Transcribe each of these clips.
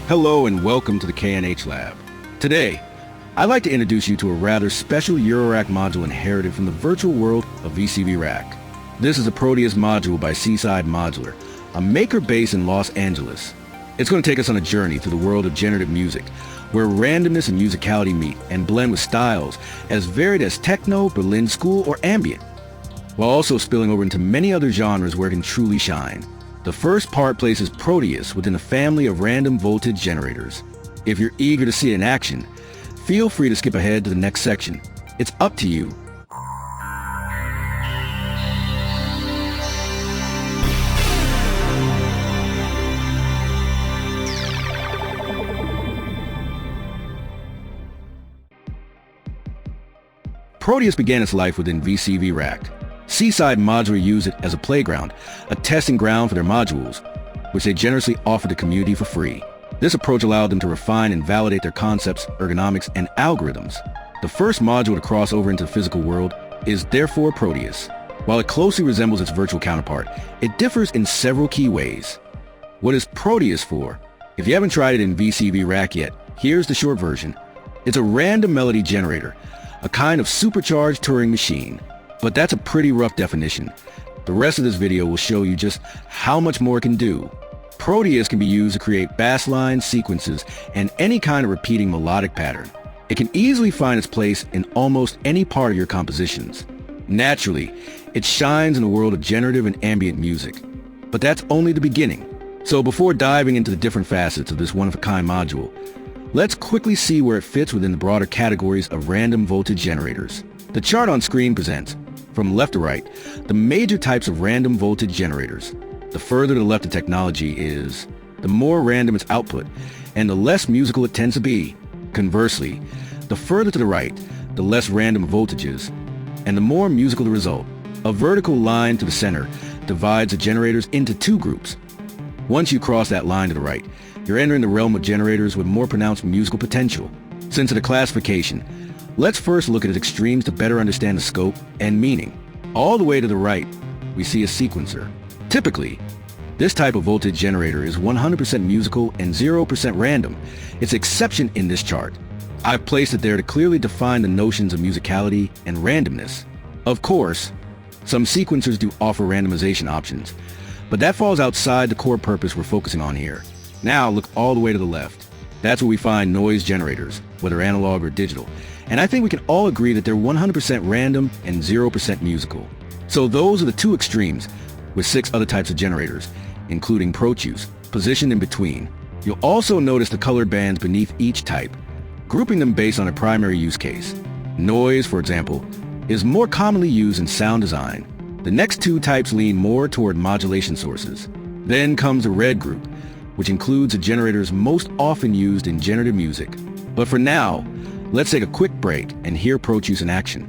Hello and welcome to the KNH Lab. Today, I'd like to introduce you to a rather special Eurorack module inherited from the virtual world of VCV Rack. This is a PROTEUS module by Seaside Modular, a maker based in Los Angeles. It's going to take us on a journey through the world of generative music, where randomness and musicality meet and blend with styles as varied as techno, Berlin school, or ambient, while also spilling over into many other genres where it can truly shine. The first part places PROTEUS within a family of random voltage generators. If you're eager to see it in action, feel free to skip ahead to the next section. It's up to you. PROTEUS began its life within VCV Rack. Seaside Modular used it as a playground, a testing ground for their modules, which they generously offered the community for free. This approach allowed them to refine and validate their concepts, ergonomics, and algorithms. The first module to cross over into the physical world is therefore PROTEUS. While it closely resembles its virtual counterpart, it differs in several key ways. What is PROTEUS for? If you haven't tried it in VCV Rack yet, here's the short version. It's a random melody generator, a kind of supercharged Turing Machine. But that's a pretty rough definition. The rest of this video will show you just how much more it can do. PROTEUS can be used to create bass lines, sequences, and any kind of repeating melodic pattern. It can easily find its place in almost any part of your compositions. Naturally, it shines in the world of generative and ambient music. But that's only the beginning. So before diving into the different facets of this one-of-a-kind module, let's quickly see where it fits within the broader categories of random voltage generators. The chart on screen presents, from left to right, the major types of random voltage generators. The further to the left the technology is, the more random its output, and the less musical it tends to be. Conversely, the further to the right, the less random voltages, and the more musical the result. A vertical line to the center divides the generators into two groups. Once you cross that line to the right, you're entering the realm of generators with more pronounced musical potential. Since the classification, let's first look at its extremes to better understand the scope and meaning. All the way to the right, we see a sequencer. Typically, this type of voltage generator is 100% musical and 0% random. It's an exception in this chart. I've placed it there to clearly define the notions of musicality and randomness. Of course, some sequencers do offer randomization options, but that falls outside the core purpose we're focusing on here. Now look all the way to the left. That's where we find noise generators, whether analog or digital. And I think we can all agree that they're 100% random and 0% musical. So those are the two extremes, with 6 other types of generators, including PROTEUS, positioned in between. You'll also notice the colored bands beneath each type, grouping them based on a primary use case. Noise, for example, is more commonly used in sound design. The next 2 types lean more toward modulation sources. Then comes the red group, which includes the generators most often used in generative music. But for now, let's take a quick break and hear PROTEUS in action.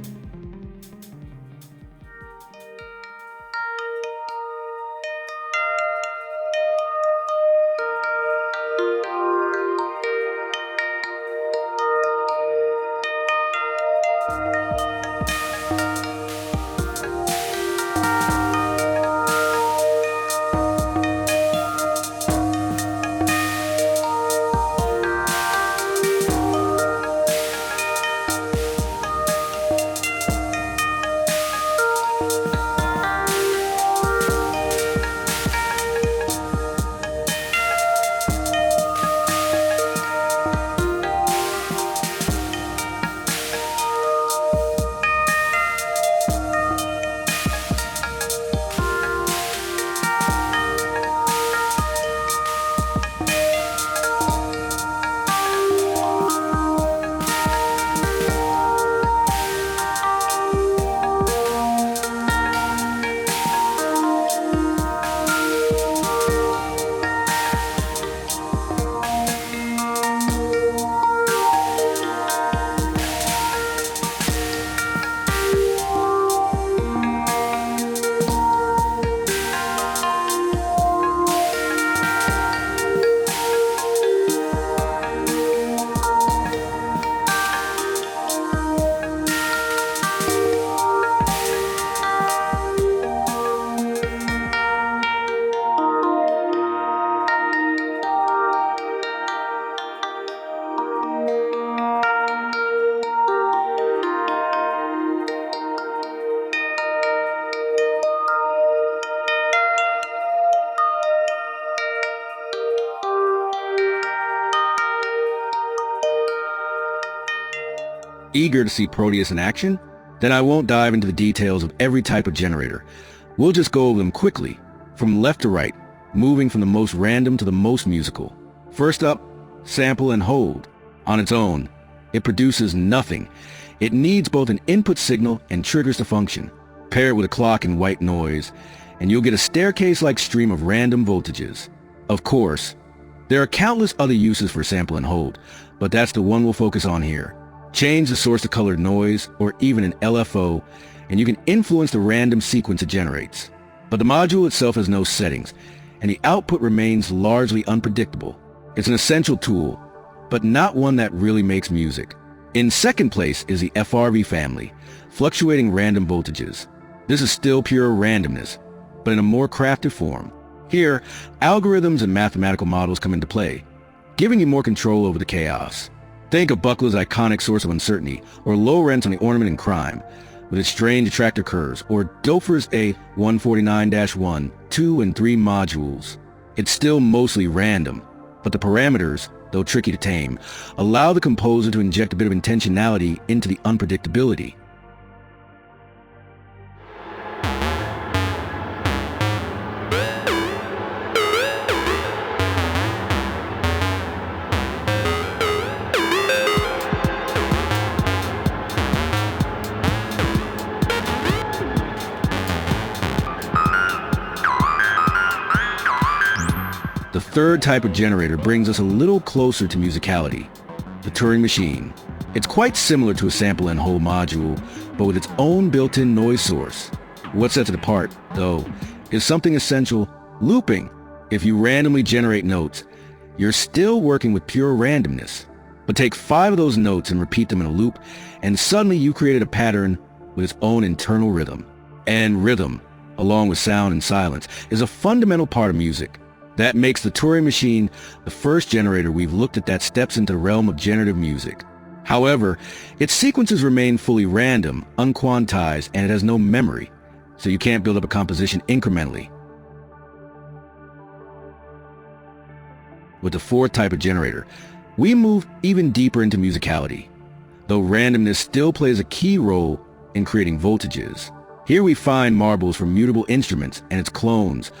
Eager to see Proteus in action? Then I won't dive into the details of every type of generator. We'll just go over them quickly, from left to right, moving from the most random to the most musical. First up, sample and hold. On its own, it produces nothing. It needs both an input signal and triggers to function. Pair it with a clock and white noise, and you'll get a staircase-like stream of random voltages. Of course, there are countless other uses for sample and hold, but that's the one we'll focus on here. Change the source to colored noise, or even an LFO, and you can influence the random sequence it generates. But the module itself has no settings, and the output remains largely unpredictable. It's an essential tool, but not one that really makes music. In second place is the FRV family, fluctuating random voltages. This is still pure randomness, but in a more crafted form. Here, algorithms and mathematical models come into play, giving you more control over the chaos. Think of Buckler's iconic source of uncertainty, or Lorentz on the ornament in crime, with its strange attractor curves, or Doepfer's A149-1, 2 and 3 modules. It's still mostly random, but the parameters, though tricky to tame, allow the composer to inject a bit of intentionality into the unpredictability. The third type of generator brings us a little closer to musicality, the Turing Machine. It's quite similar to a sample and hold module, but with its own built-in noise source. What sets it apart, though, is something essential: looping. If you randomly generate notes, you're still working with pure randomness. But take 5 of those notes and repeat them in a loop, and suddenly you created a pattern with its own internal rhythm. And rhythm, along with sound and silence, is a fundamental part of music. That makes the Turing Machine the first generator we've looked at that steps into the realm of generative music. However, its sequences remain fully random, unquantized, and it has no memory, so you can't build up a composition incrementally. With the fourth type of generator, we move even deeper into musicality, though randomness still plays a key role in creating voltages. Here we find marbles from mutable instruments and its clones,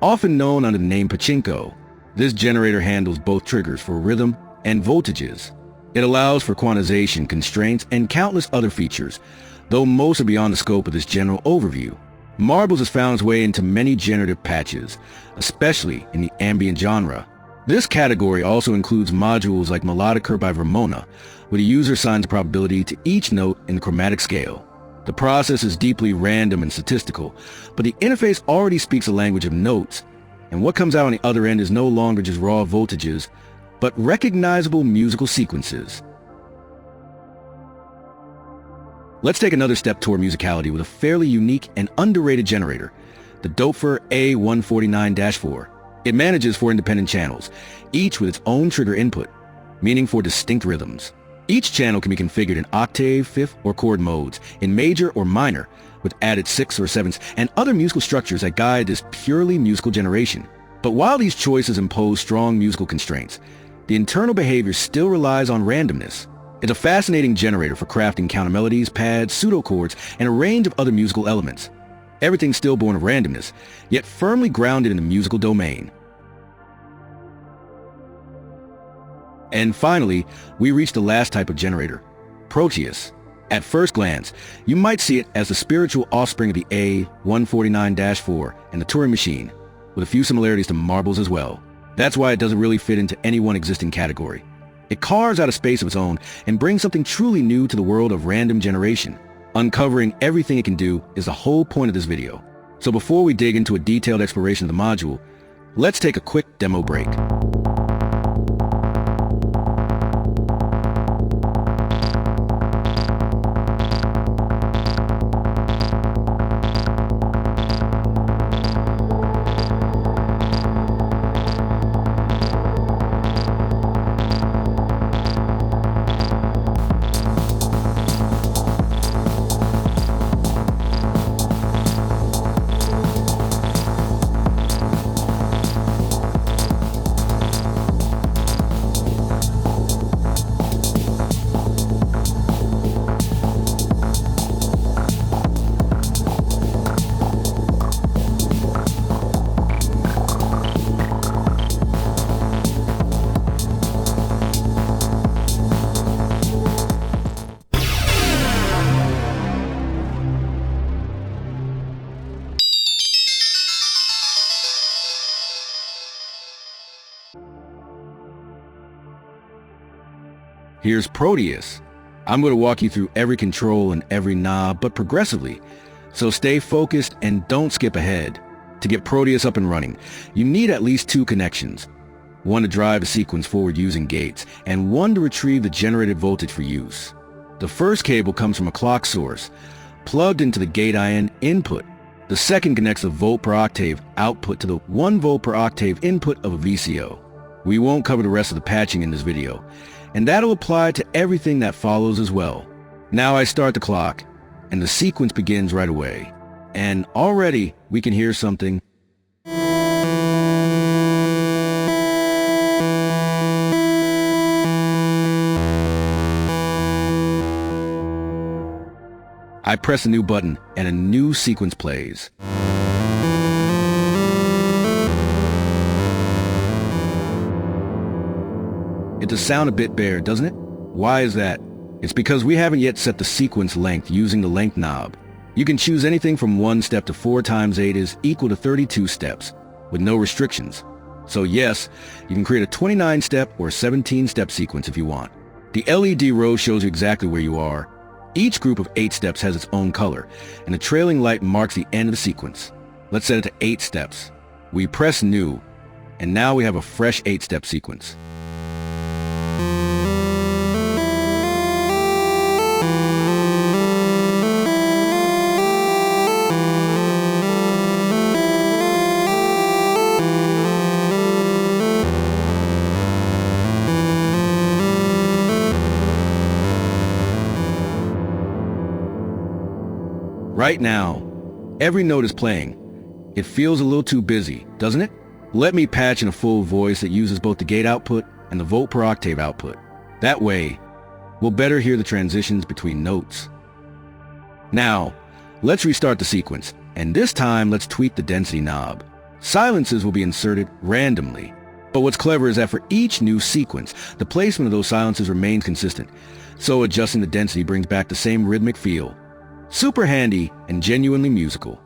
often known under the name pachinko. This generator handles both triggers for rhythm and voltages. It allows for quantization, constraints, and countless other features, though most are beyond the scope of this general overview. Marbles has found its way into many generative patches, especially in the ambient genre. This category also includes modules like Melodic by Vermona, where the user assigns a probability to each note in the chromatic scale. The process is deeply random and statistical, but the interface already speaks a language of notes, and what comes out on the other end is no longer just raw voltages, but recognizable musical sequences. Let's take another step toward musicality with a fairly unique and underrated generator, the Doepfer A149-4. It manages 4 independent channels, each with its own trigger input, meaning for distinct rhythms. Each channel can be configured in octave, fifth, or chord modes, in major or minor, with added 6th or 7th, and other musical structures that guide this purely musical generation. But while these choices impose strong musical constraints, the internal behavior still relies on randomness. It's a fascinating generator for crafting countermelodies, pads, pseudochords, and a range of other musical elements. Everything's still born of randomness, yet firmly grounded in the musical domain. And finally, we reach the last type of generator, PROTEUS. At first glance, you might see it as the spiritual offspring of the A149-4 and the Turing Machine, with a few similarities to marbles as well. That's why it doesn't really fit into any one existing category. It carves out a space of its own and brings something truly new to the world of random generation. Uncovering everything it can do is the whole point of this video. So before we dig into a detailed exploration of the module, let's take a quick demo break. Here's PROTEUS. I'm going to walk you through every control and every knob, but progressively. So stay focused and don't skip ahead. To get PROTEUS up and running, you need at least 2 connections. One to drive a sequence forward using gates, and one to retrieve the generated voltage for use. The first cable comes from a clock source, plugged into the gate IN input. The second connects the volt per octave output to the 1 volt per octave input of a VCO. We won't cover the rest of the patching in this video, and that'll apply to everything that follows as well. Now I start the clock, and the sequence begins right away. And already we can hear something. I press a new button and a new sequence plays. It does sound a bit bare, doesn't it? Why is that? It's because we haven't yet set the sequence length using the length knob. You can choose anything from 1 step to 4 times 8 is equal to 32 steps, with no restrictions. So yes, you can create a 29-step or 17-step sequence if you want. The LED row shows you exactly where you are. Each group of 8 steps has its own color, and the trailing light marks the end of the sequence. Let's set it to 8 steps. We press New, and now we have a fresh 8-step sequence. Right now, every note is playing. It feels a little too busy, doesn't it? Let me patch in a full voice that uses both the gate output and the volt per octave output. That way, we'll better hear the transitions between notes. Now, let's restart the sequence, and this time let's tweak the density knob. Silences will be inserted randomly, but what's clever is that for each new sequence, the placement of those silences remains consistent, so adjusting the density brings back the same rhythmic feel. Super handy and genuinely musical.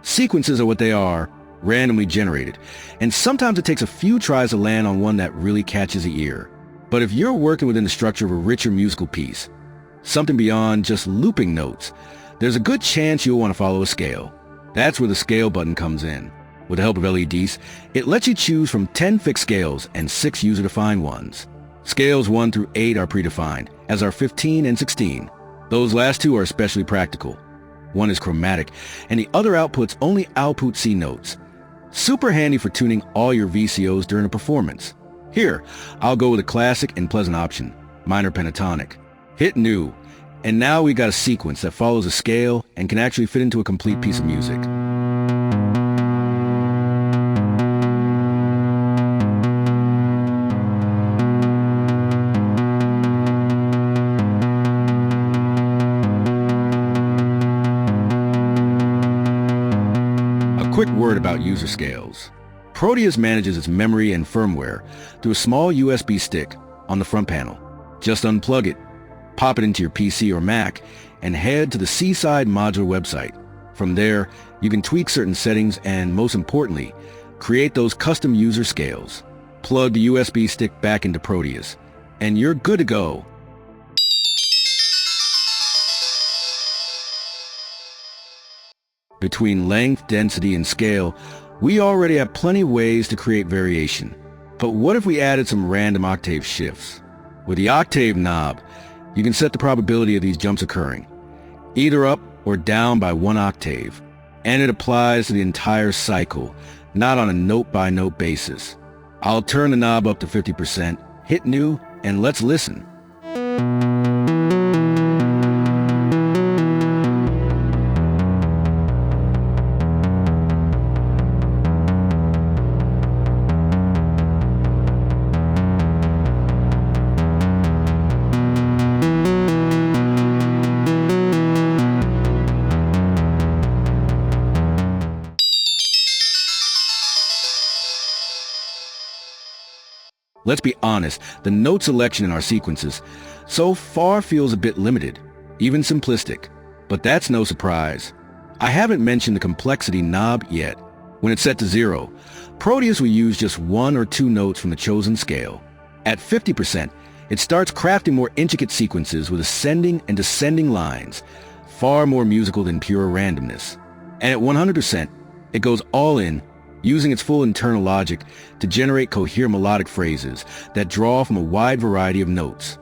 Sequences are what they are, randomly generated, and sometimes it takes a few tries to land on one that really catches the ear. But if you're working within the structure of a richer musical piece, something beyond just looping notes, there's a good chance you'll want to follow a scale. That's where the scale button comes in. With the help of LEDs, it lets you choose from 10 fixed scales and 6 user-defined ones. Scales 1 through 8 are predefined, as are 15 and 16. Those last 2 are especially practical. One is chromatic, and the other outputs only output C notes. Super handy for tuning all your VCOs during a performance. Here, I'll go with a classic and pleasant option, minor pentatonic. Hit New, and now we got a sequence that follows a scale and can actually fit into a complete piece of music. Quick word about user scales. PROTEUS manages its memory and firmware through a small USB stick on the front panel. Just unplug it, pop it into your PC or Mac, and head to the Seaside Modular website. From there, you can tweak certain settings and, most importantly, create those custom user scales. Plug the USB stick back into PROTEUS, and you're good to go. Between length, density, and scale, we already have plenty of ways to create variation. But what if we added some random octave shifts? With the octave knob, you can set the probability of these jumps occurring, either up or down by 1 octave, and it applies to the entire cycle, not on a note-by-note basis. I'll turn the knob up to 50%, hit New, and let's listen. Let's be honest, the note selection in our sequences so far feels a bit limited, even simplistic. But that's no surprise. I haven't mentioned the complexity knob yet. When it's set to 0, PROTEUS will use just 1 or 2 notes from the chosen scale. At 50%, it starts crafting more intricate sequences with ascending and descending lines, far more musical than pure randomness. And at 100%, it goes all in, using its full internal logic to generate coherent melodic phrases that draw from a wide variety of notes.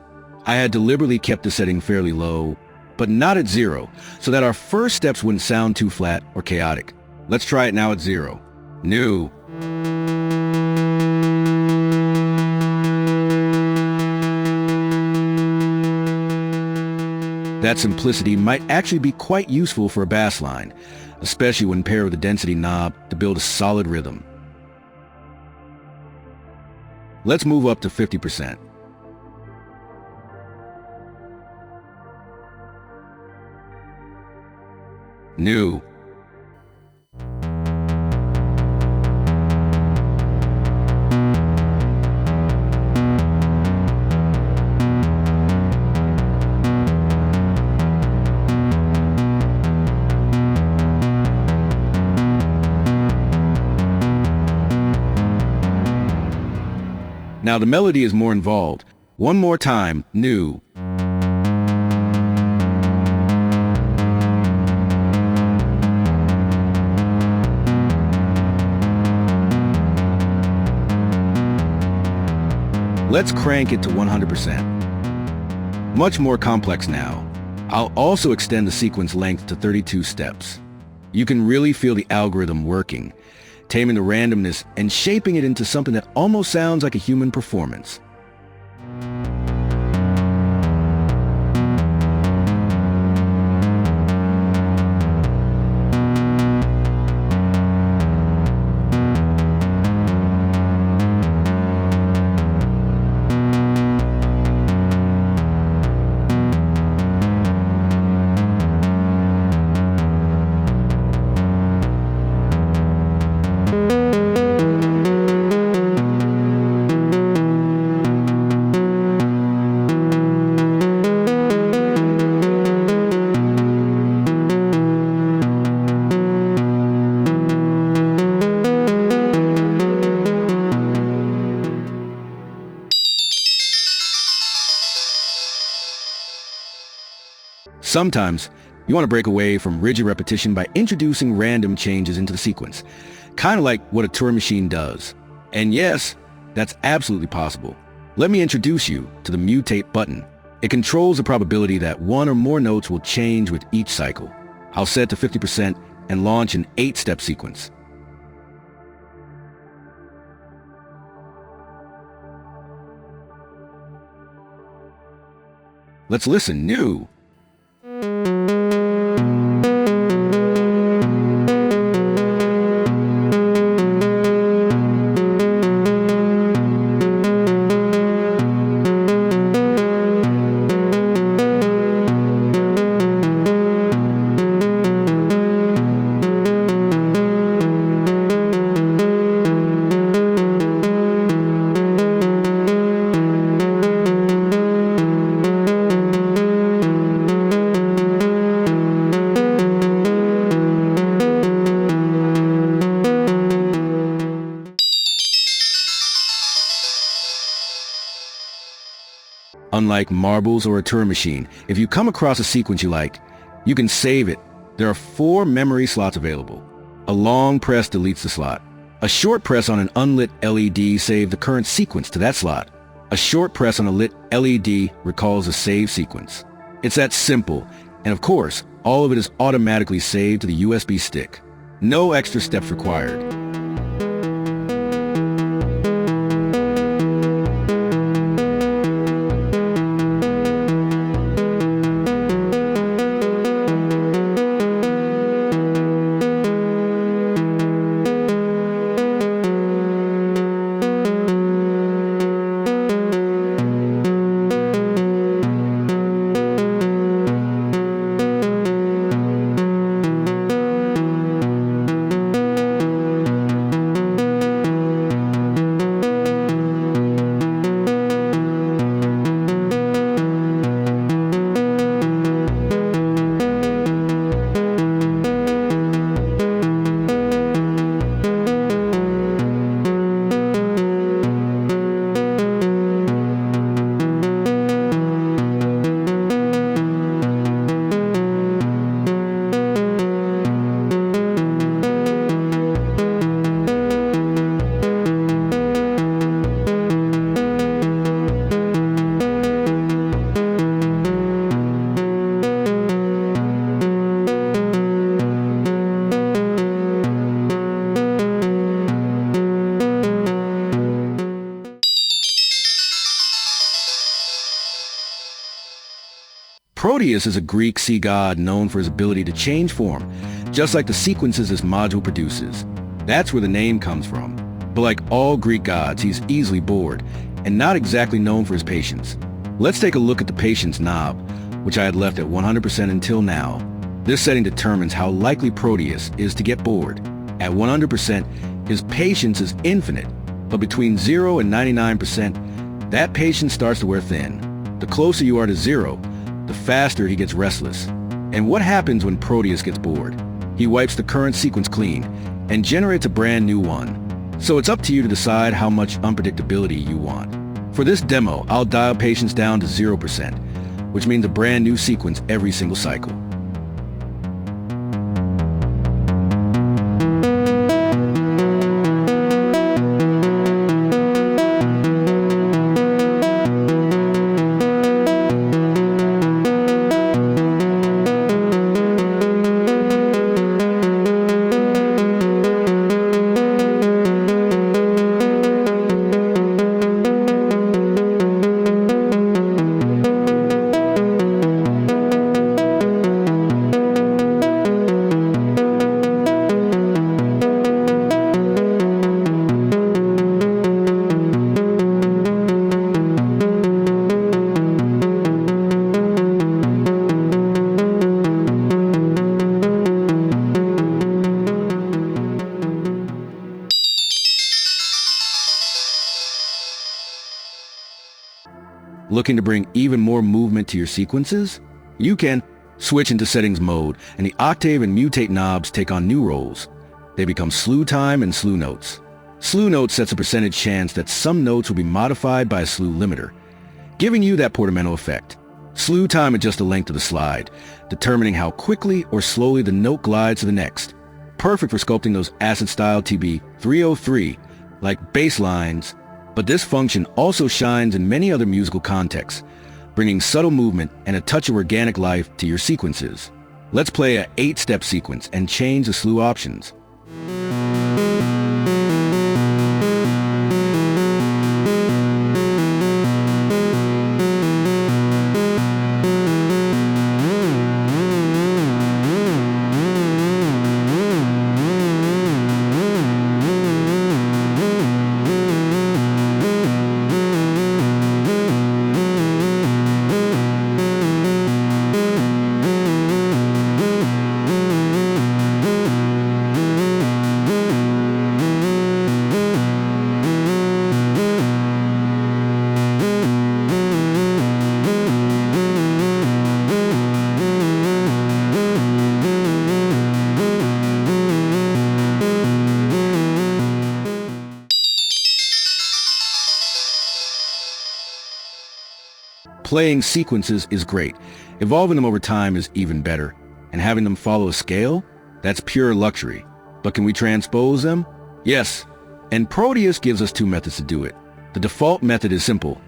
I had deliberately kept the setting fairly low, but not at 0, so that our first steps wouldn't sound too flat or chaotic. Let's try it now at 0. New. That simplicity might actually be quite useful for a bass line, especially when paired with a density knob to build a solid rhythm. Let's move up to 50%. New. Now the melody is more involved. One more time, new. Let's crank it to 100%. Much more complex now. I'll also extend the sequence length to 32 steps. You can really feel the algorithm working, taming the randomness and shaping it into something that almost sounds like a human performance. Sometimes, you want to break away from rigid repetition by introducing random changes into the sequence, kind of like what a Turing Machine does. And yes, that's absolutely possible. Let me introduce you to the Mutate button. It controls the probability that 1 or more notes will change with each cycle. I'll set it to 50% and launch an 8-step sequence. Let's listen. New. Unlike marbles or a Turing Machine, if you come across a sequence you like, you can save it. There are 4 memory slots available. A long press deletes the slot. A short press on an unlit LED saves the current sequence to that slot. A short press on a lit LED recalls a saved sequence. It's that simple, and of course, all of it is automatically saved to the USB stick. No extra steps required. Proteus is a Greek sea god known for his ability to change form, just like the sequences his module produces. That's where the name comes from. But like all Greek gods, he's easily bored, and not exactly known for his patience. Let's take a look at the patience knob, which I had left at 100% until now. This setting determines how likely Proteus is to get bored. At 100%, his patience is infinite, but between 0 and 99%, that patience starts to wear thin. The closer you are to 0, the faster he gets restless. And what happens when Proteus gets bored? He wipes the current sequence clean and generates a brand new one. So it's up to you to decide how much unpredictability you want. For this demo, I'll dial patience down to 0%, which means a brand new sequence every single cycle. Looking to bring even more movement to your sequences? You can switch into settings mode, and the Octave and Mutate knobs take on new roles. They become slew time and slew notes. Slew notes sets a percentage chance that some notes will be modified by a slew limiter, giving you that portamento effect. Slew time adjusts the length of the slide, determining how quickly or slowly the note glides to the next. Perfect for sculpting those acid-style TB 303 like bass lines. But this function also shines in many other musical contexts, bringing subtle movement and a touch of organic life to your sequences. Let's play an 8-step sequence and change the slew options. Playing sequences is great. Evolving them over time is even better. And having them follow a scale? That's pure luxury. But can we transpose them? Yes, and Proteus gives us two methods to do it. The default method is simple.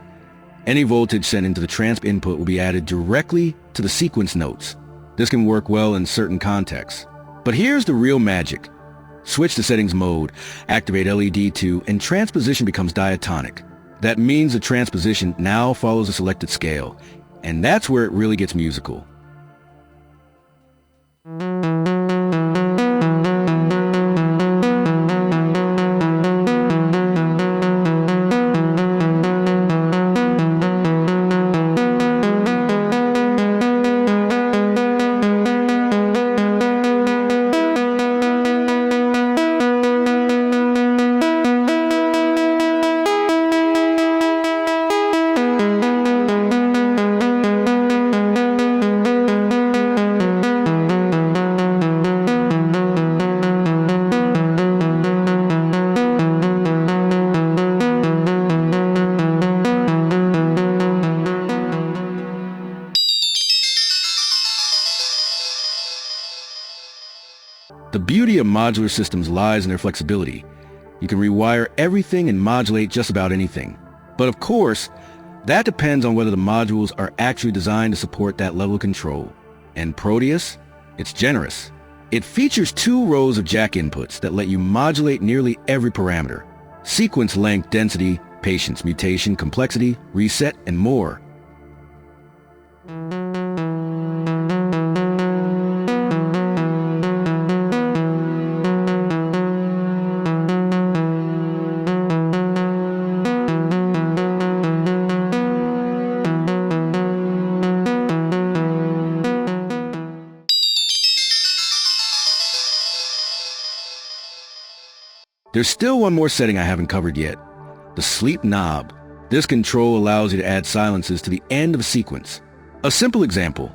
Any voltage sent into the transp input will be added directly to the sequence notes. This can work well in certain contexts. But here's the real magic. Switch to settings mode, activate LED 2, and transposition becomes diatonic. That means the transposition now follows a selected scale, and that's where it really gets musical. The beauty of modular systems lies in their flexibility. You can rewire everything and modulate just about anything. But of course, that depends on whether the modules are actually designed to support that level of control. And Proteus? It's generous. It features 2 rows of jack inputs that let you modulate nearly every parameter. Sequence length, density, patience, mutation, complexity, reset, and more. There's still one more setting I haven't covered yet, the sleep knob. This control allows you to add silences to the end of a sequence. A simple example,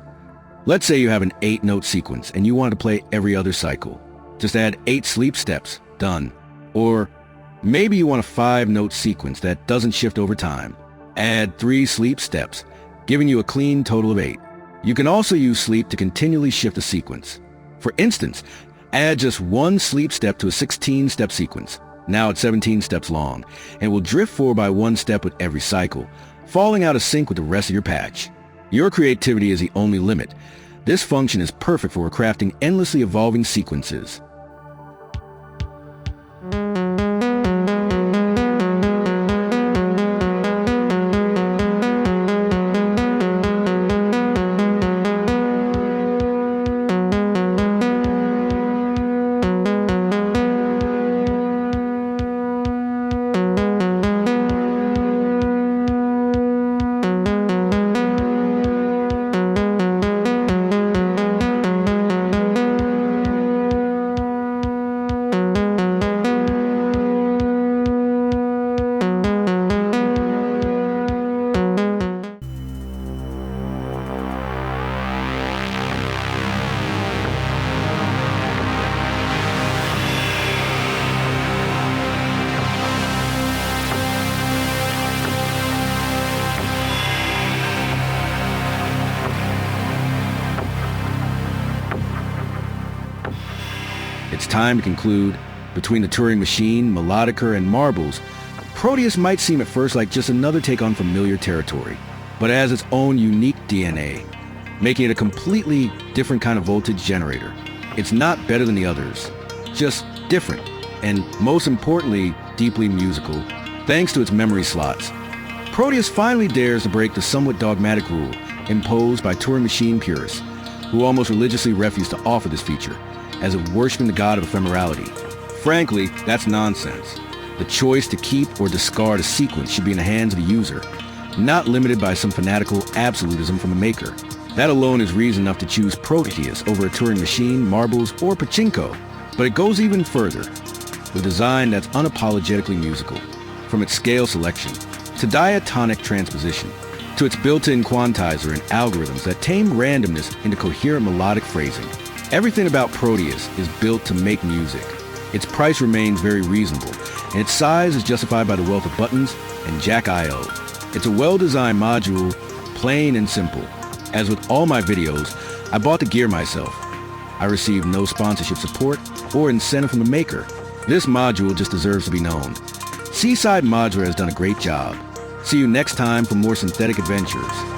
let's say you have an 8-note sequence and you want to play every other cycle. Just add 8 sleep steps, done. Or maybe you want a 5-note sequence that doesn't shift over time. Add 3 sleep steps, giving you a clean total of 8. You can also use sleep to continually shift the sequence. For instance, add just 1 sleep step to a 16-step sequence. Now it's 17 steps long, and will drift forward by 1 step with every cycle, falling out of sync with the rest of your patch. Your creativity is the only limit. This function is perfect for crafting endlessly evolving sequences. It's time to conclude. Between the Turing Machine, Melodicer, and Marbles, Proteus might seem at first like just another take on familiar territory, but it has its own unique DNA, making it a completely different kind of voltage generator. It's not better than the others, just different, and most importantly, deeply musical, thanks to its memory slots. Proteus finally dares to break the somewhat dogmatic rule imposed by Turing Machine purists, who almost religiously refuse to offer this feature, as if worshiping the god of ephemerality. Frankly, that's nonsense. The choice to keep or discard a sequence should be in the hands of the user, not limited by some fanatical absolutism from the maker. That alone is reason enough to choose Proteus over a Turing Machine, Marbles, or Pachinko. But it goes even further, with a design that's unapologetically musical, from its scale selection, to diatonic transposition, to its built-in quantizer and algorithms that tame randomness into coherent melodic phrasing. Everything about Proteus is built to make music. Its price remains very reasonable, and its size is justified by the wealth of buttons and jack I/O. It's a well-designed module, plain and simple. As with all my videos, I bought the gear myself. I received no sponsorship support or incentive from the maker. This module just deserves to be known. Seaside Modular has done a great job. See you next time for more synthetic adventures.